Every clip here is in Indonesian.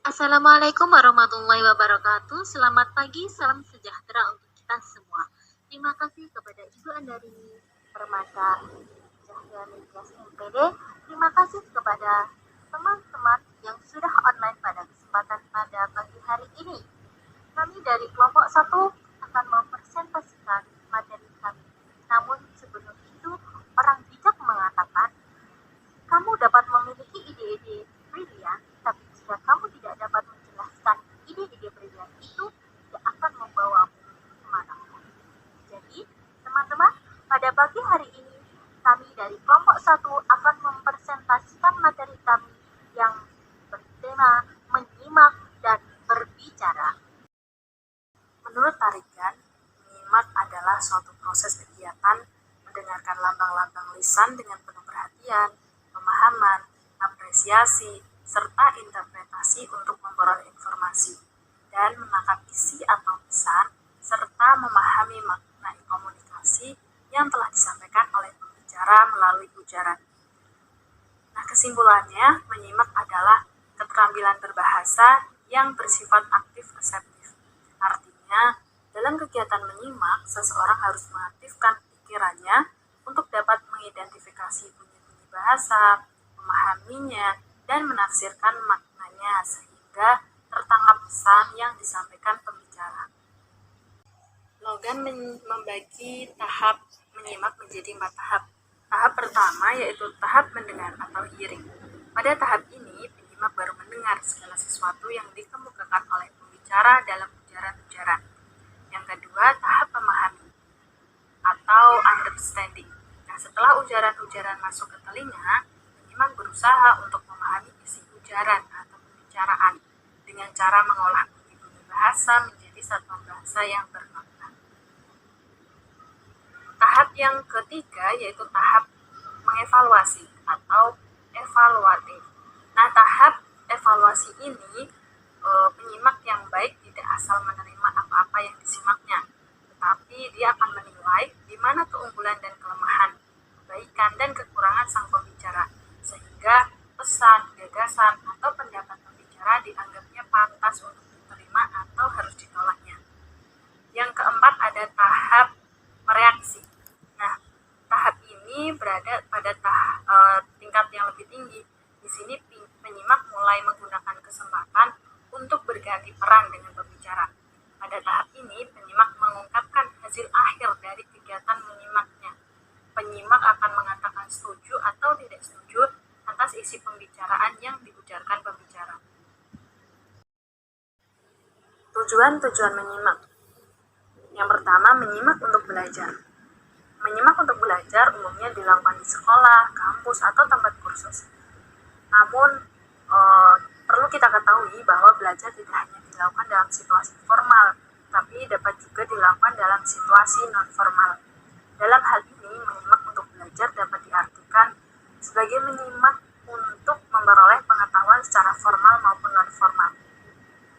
Assalamualaikum warahmatullahi wabarakatuh. Selamat pagi, salam sejahtera untuk kita semua. Terima kasih kepada Ibu Andari Permata Cahya Nias MPD. Terima kasih kepada teman-teman yang sudah online pada kesempatan pada pagi hari ini. Kami dari kelompok 1 akan mempresentasikan materi kami. Namun sebelum itu, orang bijak mengatakan kamu dapat memiliki ide-ide brilian, tapi jika kamu tidak dapat menjelaskan ide-ide brilian itu, tidak akan membawamu kemana-mana. Jadi, teman-teman, pada pagi hari ini, kami dari kelompok 1 akan mempresentasikan materi kami yang bertema menyimak dan berbicara. Menurut Tarigan, menyimak adalah suatu proses kegiatan mendengarkan lambang-lambang lisan dengan penuh perhatian, pemahaman, apresiasi, serta interpretasi untuk memperoleh informasi, dan menangkap isi atau pesan, serta memahami makna komunikasi yang telah disampaikan oleh pembicara melalui ujaran. Nah, kesimpulannya, menyimak adalah keterampilan berbahasa yang bersifat aktif reseptif. Artinya, dalam kegiatan menyimak, seseorang harus mengaktifkan pikirannya untuk dapat mengidentifikasi bunyi-bunyi bahasa, memahaminya, dan menafsirkan maknanya sehingga tertangkap pesan yang disampaikan pembicara. Logan membagi tahap menyimak menjadi 4 tahap. Tahap pertama yaitu tahap mendengar atau hearing. Pada tahap ini, penyimak baru mendengar segala sesuatu yang dikemukakan oleh pembicara dalam ujaran-ujaran. Yang kedua, tahap memahami atau understanding. Nah, setelah ujaran-ujaran masuk ke telinga, penyimak berusaha untuk memahami isi ujaran atau pembicaraan dengan cara mengolah bunyi-bunyi bahasa menjadi satuan bahasa yang bermakna. Tahap yang ketiga yaitu tahap mengevaluasi atau evaluatif. Nah, tahap evaluasi ini penyimak yang baik tidak asal menerima apa-apa yang disimaknya, tetapi dia akan menilai di mana keunggulan dan kelemahan, kebaikan dan kekurangan sang pembicara, sehingga pesan, gagasan, atau pendapat pembicara dianggapnya pantas untuk diterima atau harus ditolaknya. Yang keempat ada tahap mereaksi. Nah, tahap ini berada pada tingkat yang lebih tinggi. Di sini penyimak mulai menggunakan kesempatan untuk berganti peran dengan pembicara. Pada tahap ini, penyimak mengungkapkan hasil akhir dari kegiatan menyimaknya. Penyimak akan mengatakan setuju atau tidak setuju atas isi pembicaraan yang diujarkan pembicara. Tujuan-tujuan menyimak. Yang pertama, menyimak untuk belajar. Menyimak untuk belajar umumnya dilakukan di sekolah, kampus, atau tempat kursus. Namun, perlu kita ketahui bahwa belajar tidak hanya dilakukan dalam situasi formal, tapi dapat juga dilakukan dalam situasi non-formal. Dalam hal ini, menyimak untuk belajar dapat diartikan sebagai menyimak untuk memperoleh pengetahuan secara formal maupun non-formal.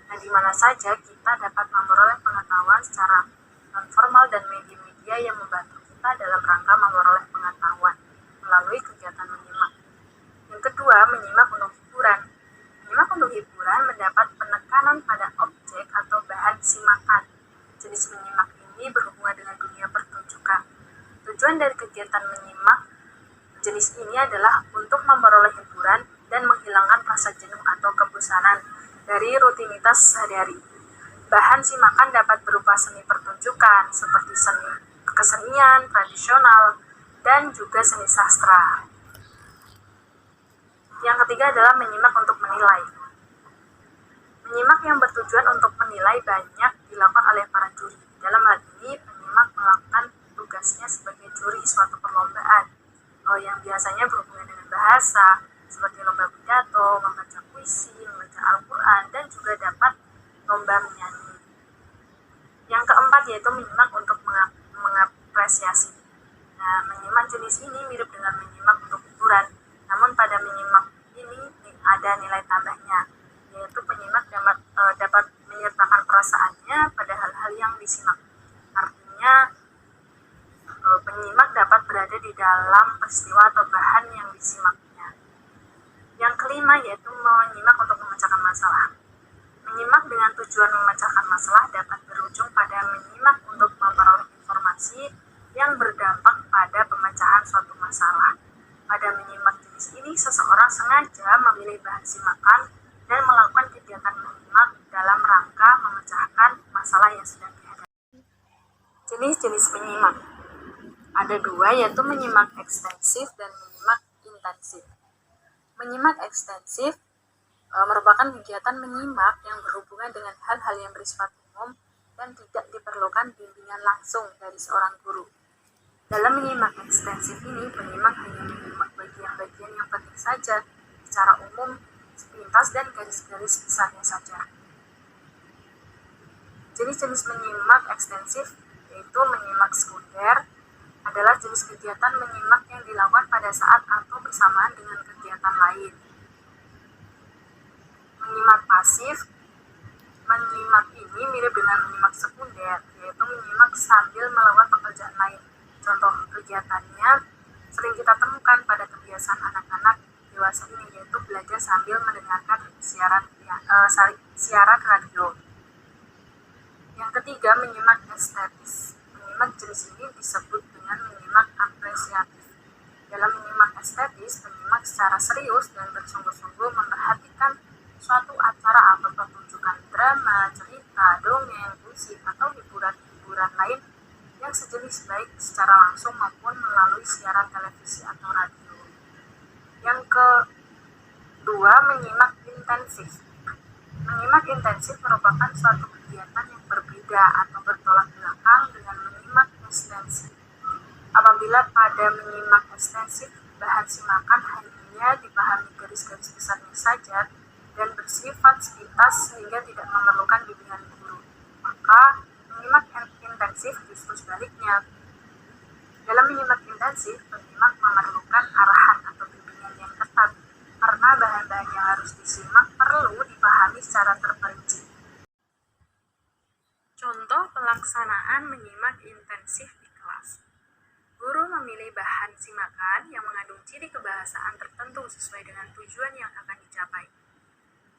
Nah, di mana saja kita dapat memperoleh pengetahuan secara non-formal dan media-media yang membantu kita dalam rangka memperoleh pengetahuan melalui kegiatan menyimak. Yang kedua, menyimak untuk hiburan. Menyimak untuk hiburan mendapat penekanan pada objek atau bahan simakan. Jenis menyimak ini berhubungan dengan dunia pertunjukan. Tujuan dari kegiatan menyimak jenis ini adalah untuk memperoleh hiburan dan menghilangkan rasa jenuh atau kebosanan dari rutinitas sehari-hari. Bahan simakan dapat berupa seni pertunjukan seperti seni kesenian tradisional dan juga seni sastra. Yang ketiga adalah menyimak untuk menilai. Menyimak yang bertujuan untuk menilai banyak dilakukan oleh para juri. Dalam hal ini, penyimak melakukan tugasnya sebagai juri suatu perlombaan yang biasanya berhubungan dengan bahasa, seperti lomba pidato, membaca puisi, membaca Al-Quran, dan juga dapat lomba menyanyi. Yang keempat yaitu menyimak untuk mengapresiasi. Nah, menyimak jenis ini mirip dengan menyimak untuk hiburan, namun pada menyimak ini ada nilai tambahnya, yaitu penyimak dapat menyertakan perasaannya pada hal-hal yang disimak. Artinya, penyimak dapat berada di dalam peristiwa atau bahan yang disimaknya. Yang kelima yaitu menyimak untuk memecahkan masalah. tujuan memecahkan masalah dapat berujung pada menyimak untuk memperoleh informasi yang berdampak pada pemecahan suatu masalah. Pada menyimak jenis ini, seseorang sengaja memilih bahan simakan dan melakukan kegiatan menyimak dalam rangka memecahkan masalah yang sedang dihadapi. Jenis-jenis menyimak ada dua, yaitu menyimak ekstensif dan menyimak intensif. Menyimak ekstensif merupakan kegiatan menyimak yang berhubungan dengan hal-hal yang bersifat umum dan tidak diperlukan bimbingan langsung dari seorang guru. Dalam menyimak ekstensif ini, penyimak hanya menyimak bagian-bagian yang penting saja, secara umum, sepintas dan garis-garis besarnya saja. Jenis-jenis menyimak ekstensif yaitu menyimak sekunder, adalah jenis kegiatan menyimak yang dilakukan pada saat atau bersamaan dengan kegiatan lain. Menyimak pasif, menyimak ini mirip dengan menyimak sekunder, yaitu menyimak sambil melakukan pekerjaan lain. Contoh kegiatannya sering kita temukan pada kebiasaan anak-anak dewasa ini, yaitu belajar sambil mendengarkan siaran radio. Yang ketiga, menyimak estetis. Menyimak jenis ini disebut dengan menyimak apresiatif. Dalam menyimak estetis, penyimak secara serius dan bersungguh-sungguh memperhatikan suatu acara atau pertunjukan drama, cerita, dongeng, puisi, atau hiburan lain yang sejenis, baik secara langsung maupun melalui siaran televisi atau radio. Yang kedua, menyimak intensif. Menyimak intensif merupakan suatu kegiatan yang berbeda atau bertolak belakang dengan menyimak ekstensif. Apabila pada menyimak ekstensif, bahan simakan hanya dipahami garis-garis besarnya saja dan bersifat sepintas sehingga tidak memerlukan bimbingan guru, maka menyimak intensif justru sebaliknya. Dalam menyimak intensif, penyimak memerlukan arahan atau bimbingan yang ketat karena bahan-bahan yang harus disimak perlu dipahami secara terperinci. Contoh pelaksanaan menyimak intensif di kelas. Guru memilih bahan simakan yang mengandung ciri kebahasaan tertentu sesuai dengan tujuan yang akan dicapai.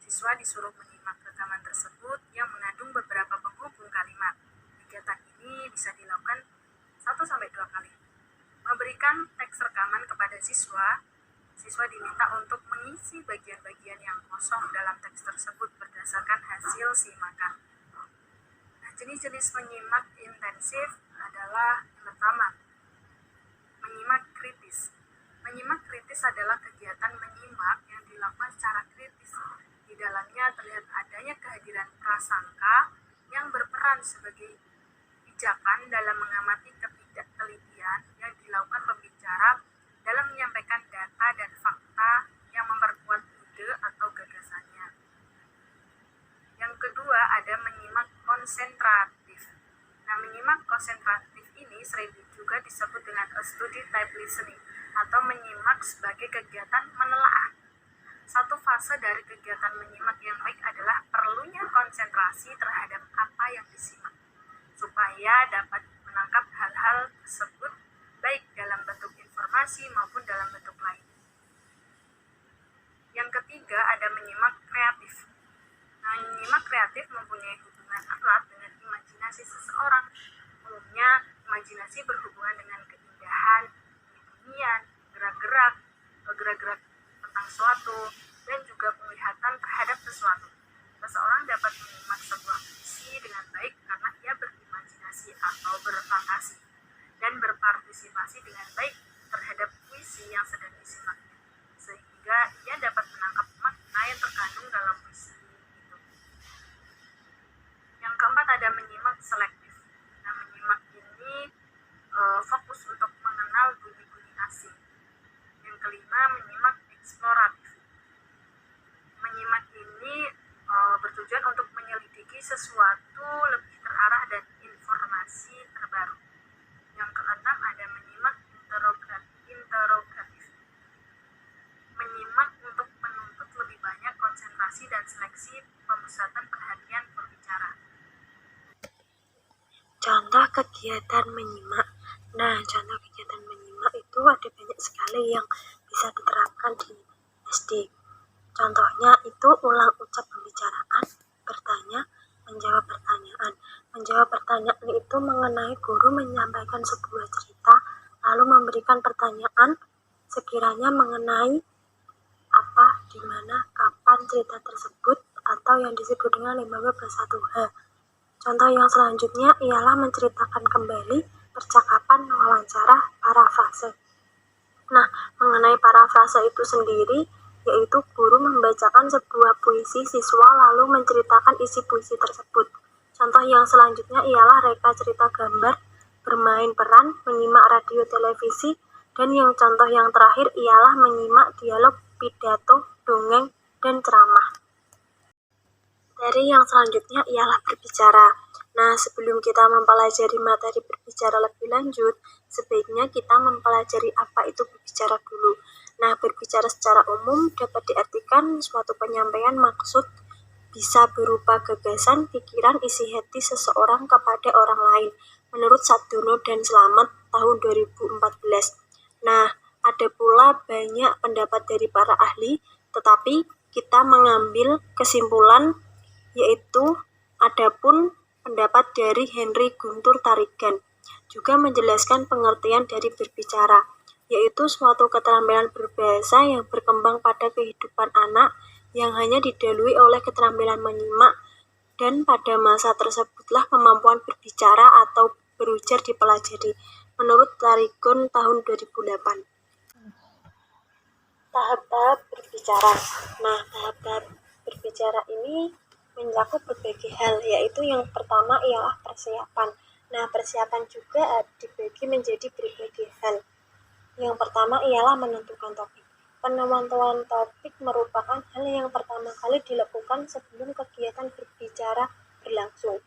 Siswa disuruh menyimak rekaman tersebut yang mengandung beberapa penghubung kalimat. Kegiatan ini bisa dilakukan 1-2 kali. Memberikan teks rekaman kepada siswa diminta untuk mengisi bagian-bagian yang kosong dalam teks tersebut berdasarkan hasil simakan. Nah, jenis-jenis menyimak intensif adalah yang pertama, menyimak kritis. Menyimak kritis adalah kegiatan menyimak yang dilakukan secara kritis. Di dalamnya terlihat adanya kehadiran prasangka yang berperan sebagai pijakan dalam mengamati ketidaktelitian yang dilakukan pembicara dalam menyampaikan data dan fakta yang memperkuat ide atau gagasannya. Yang kedua, ada menyimak konsentratif. Nah, menyimak konsentratif ini sering juga disebut dengan a study type listening atau menyimak sebagai kegiatan menelaah. Satu fase dari kegiatan menyimak yang baik adalah perlunya konsentrasi terhadap apa yang disimak, supaya dapat menangkap hal-hal tersebut baik dalam bentuk informasi maupun dalam bentuk lain. Yang ketiga, ada menyimak kreatif. Nah, menyimak kreatif mempunyai hubungan erat dengan imajinasi seseorang. Umumnya, imajinasi berhubungan dengan keindahan, kebunyian, gerak-gerak tentang suatu, dan juga penglihatan terhadap sesuatu. Seseorang dapat menyimak sebuah puisi dengan baik karena ia berimajinasi atau berfantasi dan berpartisipasi dengan baik terhadap puisi yang sedang disimaknya, sehingga ia dapat menangkap makna yang terkandung dalam puisi itu. Yang keempat, ada menyimak selektif. Nah, menyimak ini fokus untuk mengenal bunyi-bunyi asing. Yang kelima, menyimak eksploratif. Menyimak ini bertujuan untuk menyelidiki sesuatu lebih terarah dan informasi terbaru. Yang keenam, ada menyimak interogatif. Menyimak untuk menuntut lebih banyak konsentrasi dan seleksi pemusatan perhatian pembicara. Contoh kegiatan menyimak. Nah, contoh kegiatan menyimak itu ada banyak sekali yang bisa diterapkan di SD. Contohnya itu ulang ucap pembicaraan, bertanya, yaitu mengenai guru menyampaikan sebuah cerita lalu memberikan pertanyaan sekiranya mengenai apa, di mana, kapan cerita tersebut atau yang disebut dengan 15+1H. Contoh yang selanjutnya ialah menceritakan kembali percakapan, wawancara, parafrase. Nah, mengenai parafrase itu sendiri, yaitu guru membacakan sebuah puisi siswa lalu menceritakan isi puisi tersebut. Contoh yang selanjutnya ialah reka cerita gambar, bermain peran, menyimak radio televisi, dan yang contoh yang terakhir ialah menyimak dialog, pidato, dongeng, dan ceramah. Materi yang selanjutnya ialah berbicara. Nah, sebelum kita mempelajari materi berbicara lebih lanjut, sebaiknya kita mempelajari apa itu berbicara dulu. Nah, berbicara secara umum dapat diartikan suatu penyampaian maksud bisa berupa gagasan, pikiran, isi hati seseorang kepada orang lain. Menurut Sadono dan Slamet tahun 2014. Nah, ada pula banyak pendapat dari para ahli, tetapi kita mengambil kesimpulan yaitu adapun pendapat dari Henry Guntur Tarigan juga menjelaskan pengertian dari berbicara, yaitu suatu keterampilan berbahasa yang berkembang pada kehidupan anak yang hanya didahului oleh keterampilan menyimak, dan pada masa tersebutlah kemampuan berbicara atau berujar dipelajari. Menurut Tarigan tahun 2008. Tahap-tahap berbicara. Nah, tahap-tahap berbicara ini mencakup berbagai hal, yaitu yang pertama ialah persiapan. Nah, persiapan juga dibagi menjadi berbagai hal. Yang pertama ialah menentukan topik. Penentuan topik merupakan hal yang pertama kali dilakukan sebelum kegiatan berbicara berlangsung.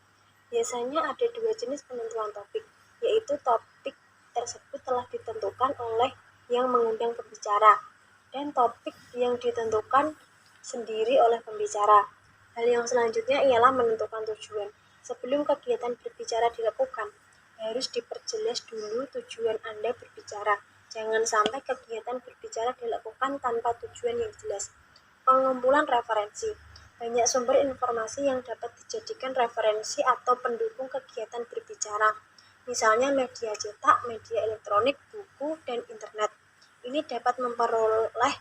Biasanya ada dua jenis penentuan topik, yaitu topik tersebut telah ditentukan oleh yang mengundang pembicara, dan topik yang ditentukan sendiri oleh pembicara. Hal yang selanjutnya ialah menentukan tujuan. Sebelum kegiatan berbicara dilakukan, harus diperjelas dulu tujuan Anda berbicara. Jangan sampai kegiatan berbicara dilakukan tanpa tujuan yang jelas. Pengumpulan referensi. Banyak sumber informasi yang dapat dijadikan referensi atau pendukung kegiatan berbicara. Misalnya media cetak, media elektronik, buku, dan internet. Ini dapat memperoleh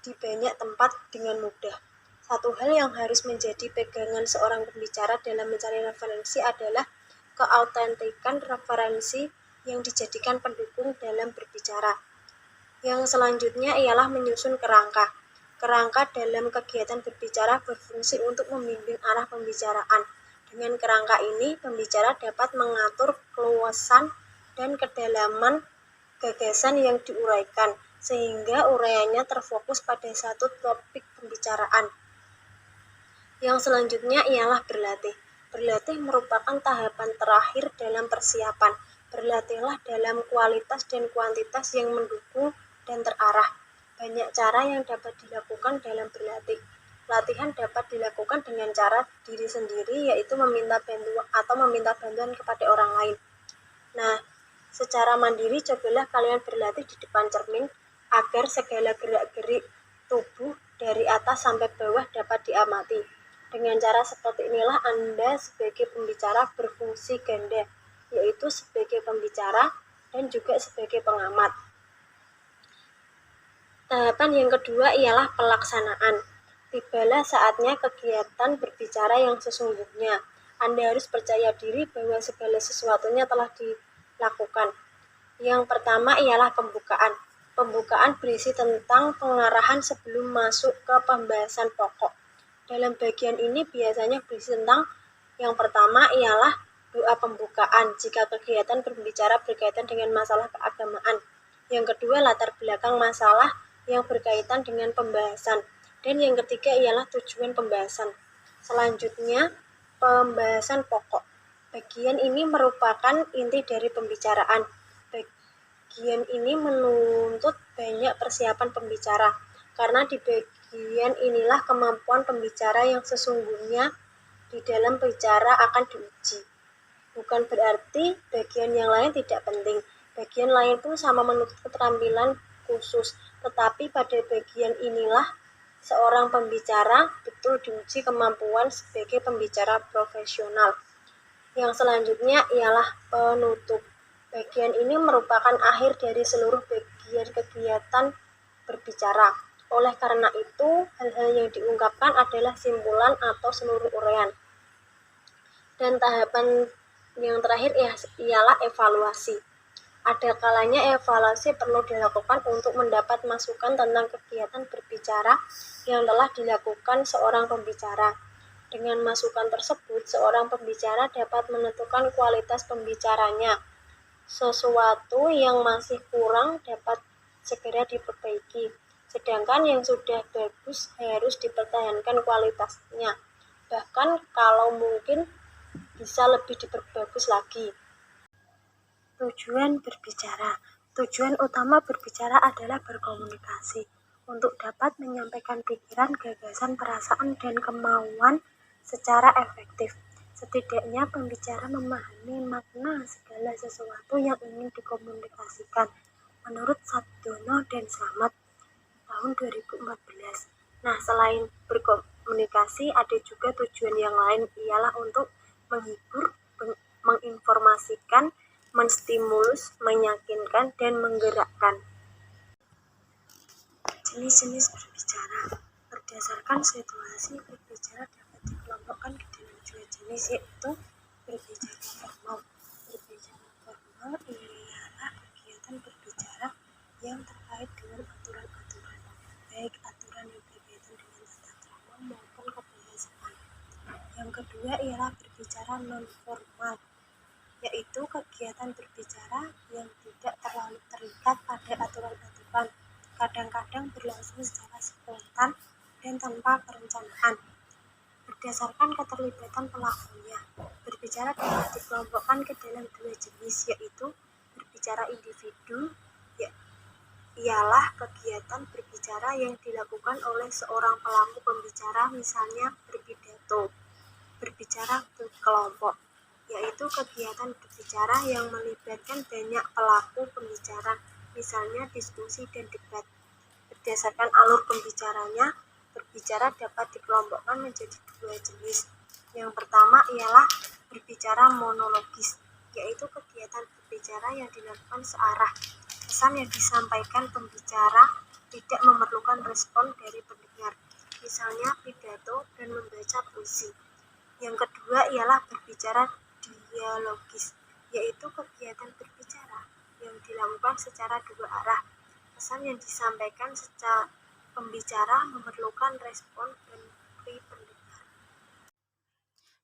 di banyak tempat dengan mudah. Satu hal yang harus menjadi pegangan seorang pembicara dalam mencari referensi adalah keautentikan referensi yang dijadikan pendukung dalam berbicara. Yang selanjutnya ialah menyusun kerangka. Kerangka dalam kegiatan berbicara berfungsi untuk membimbing arah pembicaraan. Dengan kerangka ini, pembicara dapat mengatur keluasan dan kedalaman gagasan yang diuraikan, sehingga uraiannya terfokus pada satu topik pembicaraan. Yang selanjutnya ialah berlatih. Berlatih merupakan tahapan terakhir dalam persiapan. Berlatihlah dalam kualitas dan kuantitas yang mendukung dan terarah. Banyak cara yang dapat dilakukan dalam berlatih. Latihan dapat dilakukan dengan cara diri sendiri, yaitu meminta bantuan kepada orang lain. Nah, secara mandiri cobalah kalian berlatih di depan cermin agar segala gerak-gerik tubuh dari atas sampai bawah dapat diamati. Dengan cara seperti inilah Anda sebagai pembicara berfungsi ganda, yaitu sebagai pembicara dan juga sebagai pengamat. Tahapan yang kedua ialah pelaksanaan. Tibalah saatnya kegiatan berbicara yang sesungguhnya. Anda harus percaya diri bahwa segala sesuatunya telah dilakukan. Yang pertama ialah pembukaan. Pembukaan berisi tentang pengarahan sebelum masuk ke pembahasan pokok. Dalam bagian ini biasanya berisi tentang yang pertama ialah doa pembukaan jika kegiatan berbicara berkaitan dengan masalah keagamaan. Yang kedua latar belakang masalah yang berkaitan dengan pembahasan. Dan yang ketiga ialah tujuan pembahasan. Selanjutnya, pembahasan pokok. Bagian ini merupakan inti dari pembicaraan. Bagian ini menuntut banyak persiapan pembicara, karena di bagian inilah kemampuan pembicara yang sesungguhnya di dalam bicara akan diuji. Bukan berarti bagian yang lain tidak penting. Bagian lain pun sama menuntut keterampilan khusus, tetapi pada bagian inilah seorang pembicara betul diuji kemampuan sebagai pembicara profesional. Yang selanjutnya ialah penutup. Bagian ini merupakan akhir dari seluruh bagian kegiatan berbicara. Oleh karena itu, hal-hal yang diungkapkan adalah simpulan atau seluruh uraian. Dan tahapan yang terakhir ialah evaluasi. Ada kalanya evaluasi perlu dilakukan untuk mendapat masukan tentang kegiatan berbicara yang telah dilakukan seorang pembicara. Dengan masukan tersebut, seorang pembicara dapat menentukan kualitas pembicaranya. Sesuatu yang masih kurang dapat segera diperbaiki, sedangkan yang sudah bagus harus dipertahankan kualitasnya. Bahkan kalau mungkin bisa lebih diperbagus lagi. Tujuan berbicara. Tujuan utama berbicara adalah berkomunikasi untuk dapat menyampaikan pikiran, gagasan, perasaan, dan kemauan secara efektif. Setidaknya pembicara memahami makna segala sesuatu yang ingin dikomunikasikan. Menurut Sabdono dan Slamet tahun 2014. Nah, selain berkomunikasi, ada juga tujuan yang lain, ialah untuk menghibur, menginformasikan, menstimulus, meyakinkan, dan menggerakkan. Jenis-jenis berbicara. Berdasarkan situasi, berbicara dapat dikelompokkan ke dalam dua jenis, yaitu berbicara formal. Berbicara formal ialah kegiatan berbicara yang terkait dengan aturan-aturan, baik aturan yang berkaitan dengan tata krama maupun kebahasaan. Yang kedua ialah berbicara non-formal, yaitu kegiatan berbicara yang tidak terlalu terikat pada aturan-aturan, kadang-kadang berlangsung secara spontan dan tanpa perencanaan. Berdasarkan keterlibatan pelakunya, berbicara dapat dikelompokkan ke dalam dua jenis, yaitu berbicara individu, ialah kegiatan berbicara yang dilakukan oleh seorang pelaku pembicara, misalnya berpidato. Berbicara berkelompok, yaitu kegiatan berbicara yang melibatkan banyak pelaku pembicara, misalnya diskusi dan debat. Berdasarkan alur pembicaranya, berbicara dapat dikelompokkan menjadi dua jenis. Yang pertama ialah berbicara monologis, yaitu kegiatan berbicara yang dilakukan searah. Pesan yang disampaikan pembicara tidak memerlukan respon dari pendengar, misalnya pidato dan membaca puisi. Yang kedua ialah berbicara dialogis, yaitu kegiatan berbicara yang dilakukan secara dua arah. Pesan yang disampaikan secara pembicara memerlukan respon dari pendengar.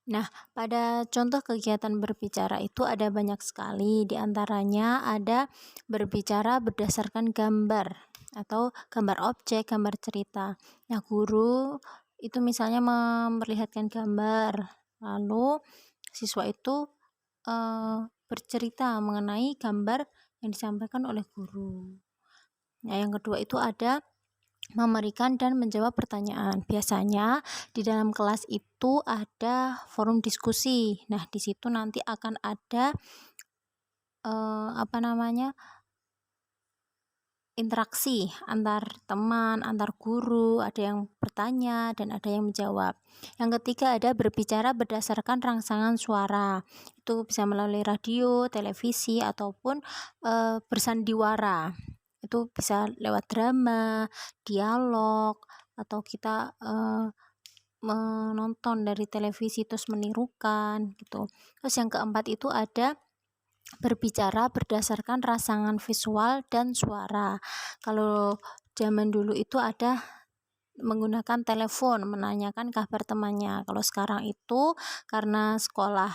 Nah, pada contoh kegiatan berbicara itu ada banyak sekali. Di antaranya ada berbicara berdasarkan gambar atau gambar objek, gambar cerita. Nah, guru itu misalnya memperlihatkan gambar, lalu siswa itu bercerita mengenai gambar yang disampaikan oleh guru. Nah, yang kedua itu ada memberikan dan menjawab pertanyaan. Biasanya di dalam kelas itu ada forum diskusi. Nah, di situ nanti akan ada interaksi antar teman, antar guru, ada yang bertanya dan ada yang menjawab. Yang ketiga ada berbicara berdasarkan rangsangan suara. Itu bisa melalui radio, televisi, ataupun bersandiwara. Itu bisa lewat drama, dialog, atau kita menonton dari televisi terus menirukan gitu. Terus yang keempat itu ada berbicara berdasarkan rangsangan visual dan suara. Kalau zaman dulu itu ada menggunakan telepon menanyakan kabar temannya. Kalau sekarang itu karena sekolah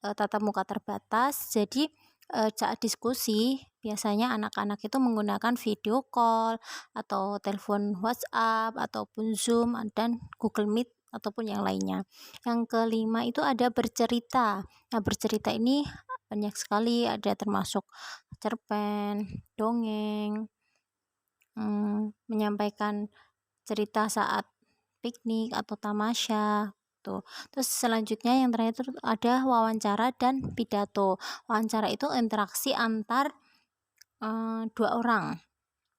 tatap muka terbatas, jadi saat diskusi biasanya anak-anak itu menggunakan video call atau telepon WhatsApp ataupun Zoom dan Google Meet ataupun yang lainnya. Yang kelima itu ada bercerita. Nah, bercerita ini banyak sekali, ada termasuk cerpen, dongeng, menyampaikan cerita saat piknik atau tamasya tuh. Terus selanjutnya yang terakhir itu ada wawancara dan pidato. Wawancara itu interaksi antar dua orang.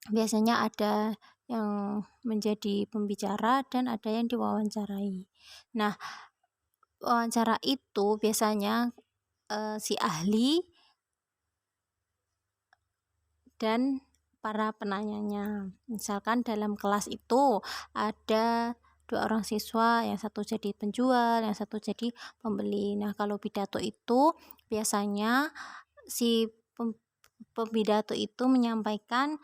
Biasanya ada yang menjadi pembicara dan ada yang diwawancarai. Nah, wawancara itu biasanya si ahli dan para penanyanya. Misalkan dalam kelas itu ada 2 orang siswa, yang satu jadi penjual, yang satu jadi pembeli. Nah, kalau pidato itu biasanya si pembidato itu menyampaikan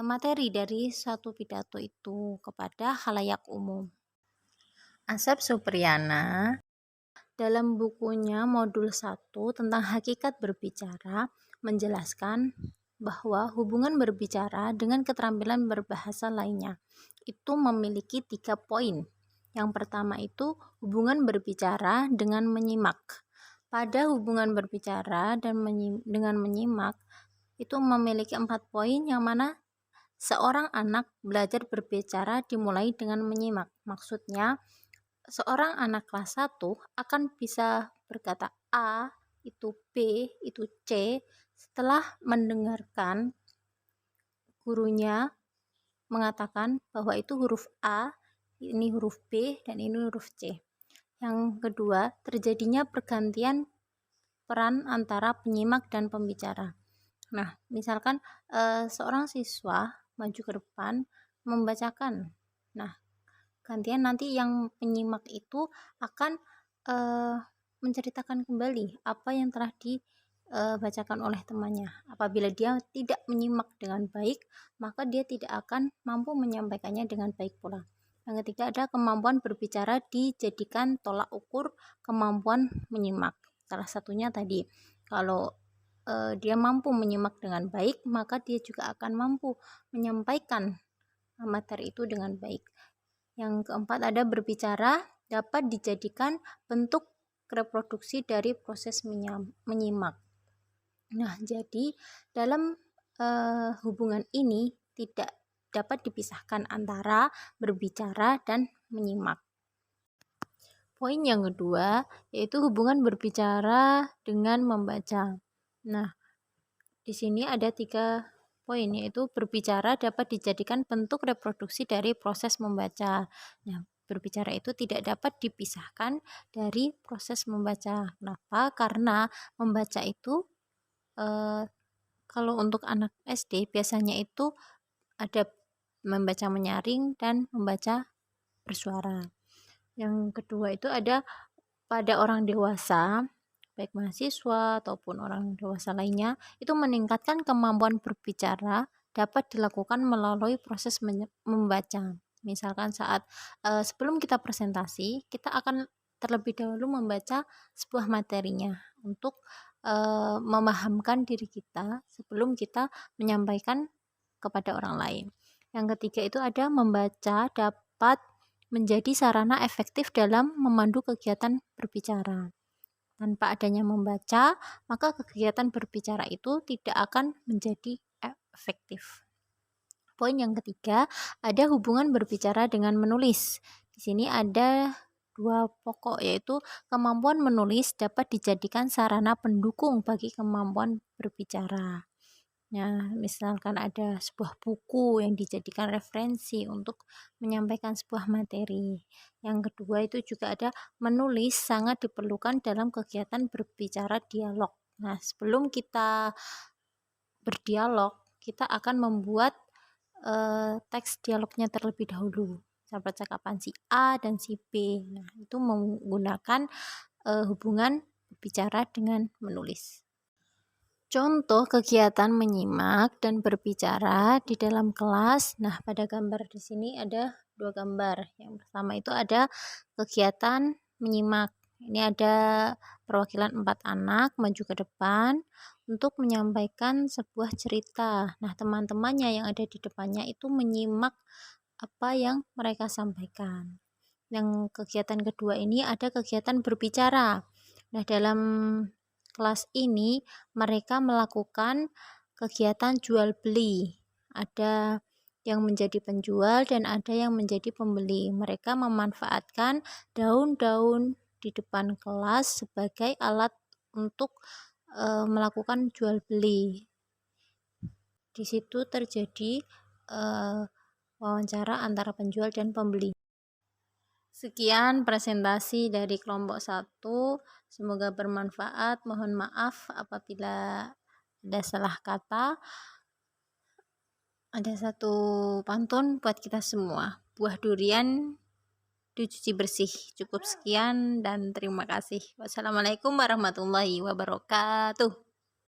materi dari suatu pidato itu kepada khalayak umum. Asep Supriyana dalam bukunya Modul 1 tentang hakikat berbicara menjelaskan bahwa hubungan berbicara dengan keterampilan berbahasa lainnya itu memiliki 3 poin. Yang pertama itu hubungan berbicara dengan menyimak. Pada hubungan berbicara dan dengan menyimak itu memiliki 4 poin, yang mana seorang anak belajar berbicara dimulai dengan menyimak. Maksudnya seorang anak kelas 1 akan bisa berkata A, itu B, itu C setelah mendengarkan gurunya mengatakan bahwa itu huruf A, ini huruf B, dan ini huruf C. Yang kedua, terjadinya pergantian peran antara penyimak dan pembicara. Nah, misalkan seorang siswa maju ke depan membacakan. Nah, gantian nanti yang penyimak itu akan menceritakan kembali apa yang telah dibacakan oleh temannya. Apabila dia tidak menyimak dengan baik, maka dia tidak akan mampu menyampaikannya dengan baik pula. Yang ketiga ada kemampuan berbicara dijadikan tolak ukur kemampuan menyimak. Salah satunya tadi, kalau dia mampu menyimak dengan baik, maka dia juga akan mampu menyampaikan materi itu dengan baik. Yang keempat ada berbicara dapat dijadikan bentuk reproduksi dari proses menyimak. Nah, jadi dalam hubungan ini tidak dapat dipisahkan antara berbicara dan menyimak. Poin yang kedua yaitu hubungan berbicara dengan membaca. Nah, di sini ada 3 poin, yaitu berbicara dapat dijadikan bentuk reproduksi dari proses membaca. Nah, berbicara itu tidak dapat dipisahkan dari proses membaca. Kenapa? Karena membaca itu kalau untuk anak SD biasanya itu ada membaca menyaring dan membaca bersuara. Yang kedua itu ada pada orang dewasa, baik mahasiswa ataupun orang dewasa lainnya, itu meningkatkan kemampuan berbicara dapat dilakukan melalui proses membaca. Misalkan saat sebelum kita presentasi, kita akan terlebih dahulu membaca sebuah materinya untuk memahamkan diri kita sebelum kita menyampaikan kepada orang lain. Yang ketiga itu ada membaca dapat menjadi sarana efektif dalam memandu kegiatan berbicara. Tanpa adanya membaca, maka kegiatan berbicara itu tidak akan menjadi efektif. Poin yang ketiga, ada hubungan berbicara dengan menulis. Di sini ada 2 pokok, yaitu kemampuan menulis dapat dijadikan sarana pendukung bagi kemampuan berbicara. Nah, misalkan ada sebuah buku yang dijadikan referensi untuk menyampaikan sebuah materi. Yang kedua itu juga ada menulis sangat diperlukan dalam kegiatan berbicara dialog. Nah, sebelum kita berdialog, kita akan membuat teks dialognya terlebih dahulu. Percakapan si A dan si B. Nah, itu menggunakan hubungan berbicara dengan menulis. Contoh kegiatan menyimak dan berbicara di dalam kelas. Nah, pada gambar di sini ada 2 gambar. Yang pertama itu ada kegiatan menyimak. Ini ada perwakilan 4 anak maju ke depan untuk menyampaikan sebuah cerita. Nah, teman-temannya yang ada di depannya itu menyimak apa yang mereka sampaikan. Yang kegiatan kedua ini ada kegiatan berbicara. Nah, dalam kelas ini mereka melakukan kegiatan jual beli. Ada yang menjadi penjual dan ada yang menjadi pembeli. Mereka memanfaatkan daun-daun di depan kelas sebagai alat untuk melakukan jual beli. Di situ terjadi wawancara antara penjual dan pembeli. Sekian presentasi dari kelompok 1. Semoga bermanfaat. Mohon maaf apabila ada salah kata. Ada satu pantun buat kita semua. Buah durian dicuci bersih. Cukup sekian dan terima kasih. Wassalamualaikum warahmatullahi wabarakatuh.